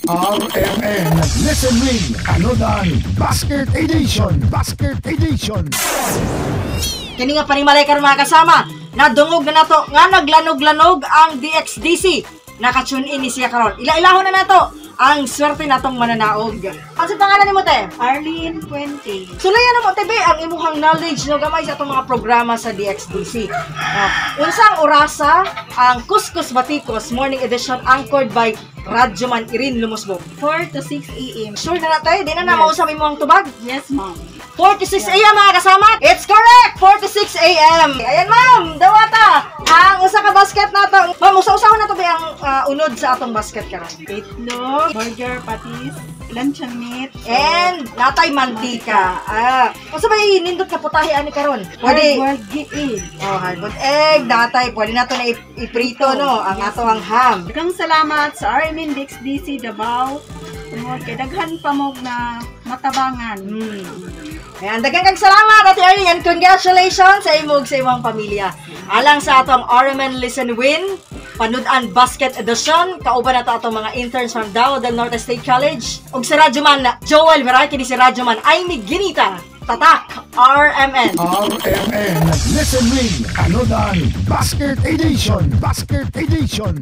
RMN Listen Ring Anodan Basket Edition Kini nga panimalay karon mga kasama, nadungog na nato nga naglanog-lanog ang DXDC. Naka-tune in ni siya karon. Ila-ilahon na nato ang swerte natong mananaog. Ano sa pangalan nimo te? Arlene Puente. Sulayan mo tebe ang imuhang knowledge no gamay sa atong mga programa sa DXDC. Unsang orasa ang Kuskus Batikos Morning Edition anchored by Radyoman Irin Lumusbog. 4 to 6 a.m. Sure na natin, di na mausap imong tubag? Yes, ma'am. 4 to 6 a.m. mga kasama. It's correct! 4 to 6 a.m. Ayan, ma'am! Dawata! Ang usa ka basket nato. Ma'am, usa-usahan na to ba ang unod sa atong basket karon? Itlog, burger, patis, luncheon meat, And natay mantika. Unsa ba nindot ka putahe ani karon? Pwede hard-boiled egg. hard-boiled egg, natay pwede nato na iprito no, ang ato ang ham. Daghang salamat sa RMN DXDC Davao. Tungod kay daghan pa mo na matabangan. Ayan, daghang kag salamat Ate Arlene and congratulations sa imong sa imong pamilya. Alang sa atong RMN Listen Win Panudan Basket Edition, kauban nato atong mga interns from Davao del Norte State College ug si Radyoman Joel Veray kini si Radyoman Aimee Ginita. Tatak RMN Listen Ring Anodan Basket Edition